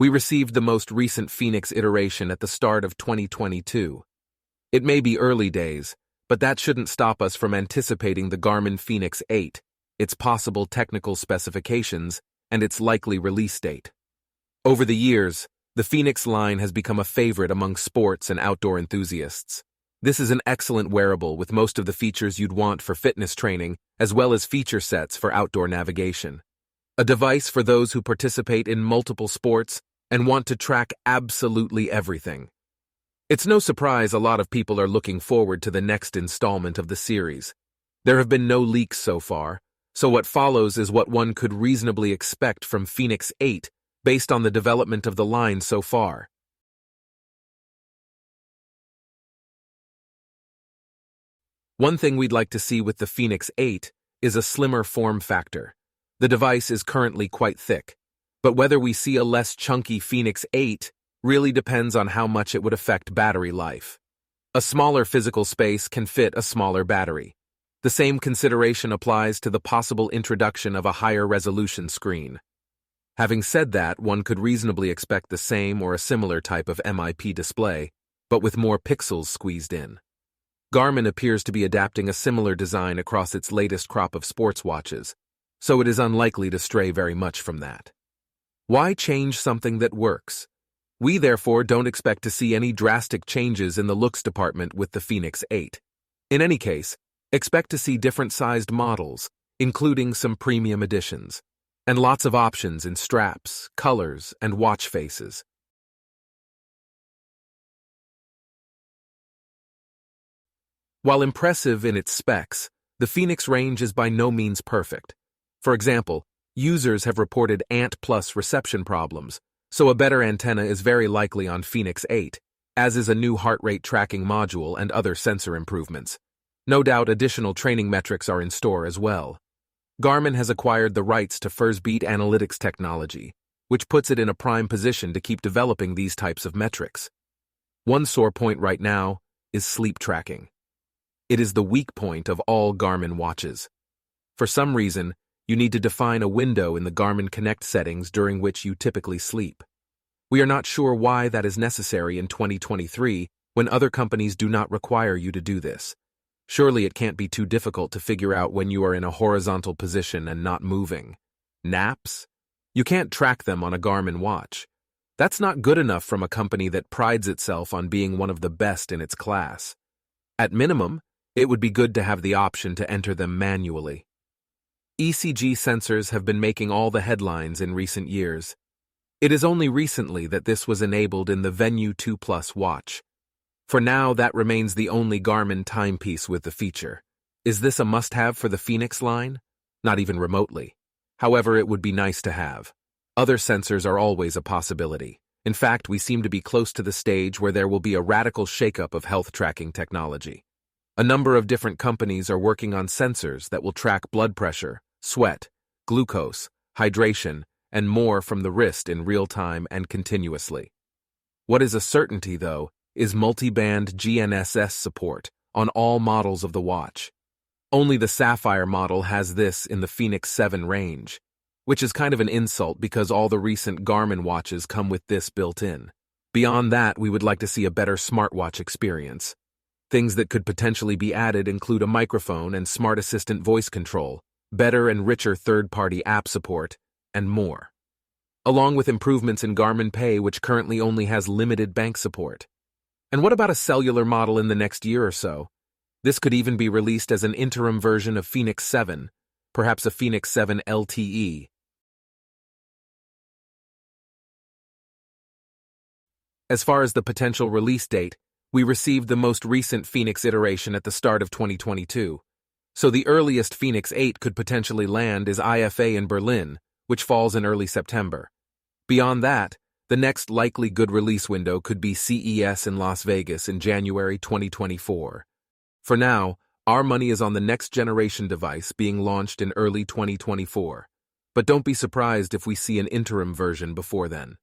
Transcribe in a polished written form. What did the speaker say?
We received the most recent Fenix iteration at the start of 2022. It may be early days, but that shouldn't stop us from anticipating the Garmin Fenix 8, its possible technical specifications, and its likely release date. Over the years, the Fenix line has become a favorite among sports and outdoor enthusiasts. This is an excellent wearable with most of the features you'd want for fitness training, as well as feature sets for outdoor navigation. A device for those who participate in multiple sports and want to track absolutely everything. It's no surprise a lot of people are looking forward to the next installment of the series. There have been no leaks so far, so what follows is what one could reasonably expect from Fenix 8 based on the development of the line so far. One thing we'd like to see with the Fenix 8 is a slimmer form factor. The device is currently quite thick, but whether we see a less chunky Fenix 8 really depends on how much it would affect battery life. A smaller physical space can fit a smaller battery. The same consideration applies to the possible introduction of a higher resolution screen. Having said that, one could reasonably expect the same or a similar type of MIP display, but with more pixels squeezed in. Garmin appears to be adapting a similar design across its latest crop of sports watches, so it is unlikely to stray very much from that. Why change something that works? We therefore don't expect to see any drastic changes in the looks department with the Fenix 8. In any case, expect to see different sized models, including some premium editions, and lots of options in straps, colors, and watch faces. While impressive in its specs, the Fenix range is by no means perfect. For example, users have reported ANT+ reception problems, so a better antenna is very likely on Fenix 8, as is a new heart rate tracking module and other sensor improvements. No doubt additional training metrics are in store as well. Garmin has acquired the rights to FirsBeat analytics technology, which puts it in a prime position to keep developing these types of metrics. One sore point right now is sleep tracking. It is the weak point of all Garmin watches. For some reason, you need to define a window in the Garmin Connect settings during which you typically sleep. We are not sure why that is necessary in 2023 when other companies do not require you to do this. Surely it can't be too difficult to figure out when you are in a horizontal position and not moving. Naps? You can't track them on a Garmin watch. That's not good enough from a company that prides itself on being one of the best in its class. At minimum, it would be good to have the option to enter them manually. ECG sensors have been making all the headlines in recent years. It is only recently that this was enabled in the Venue 2 Plus watch. For now, that remains the only Garmin timepiece with the feature. Is this a must-have for the Fenix line? Not even remotely. However, it would be nice to have. Other sensors are always a possibility. In fact, we seem to be close to the stage where there will be a radical shakeup of health tracking technology. A number of different companies are working on sensors that will track blood pressure, sweat, glucose, hydration, and more from the wrist in real time and continuously. What is a certainty, though, is multi-band GNSS support on all models of the watch. Only the Sapphire model has this in the Fenix 7 range, which is kind of an insult because all the recent Garmin watches come with this built in. Beyond that, we would like to see a better smartwatch experience. Things that could potentially be added include a microphone and smart assistant voice control, better and richer third-party app support, and more. Along with improvements in Garmin Pay, which currently only has limited bank support. And what about a cellular model in the next year or so? This could even be released as an interim version of Fenix 7, perhaps a Fenix 7 LTE. As far as the potential release date, we received the most recent Fenix iteration at the start of 2022. So the earliest Fenix 8 could potentially land is IFA in Berlin, which falls in early September. Beyond that, the next likely good release window could be CES in Las Vegas in January 2024. For now, our money is on the next generation device being launched in early 2024. But don't be surprised if we see an interim version before then.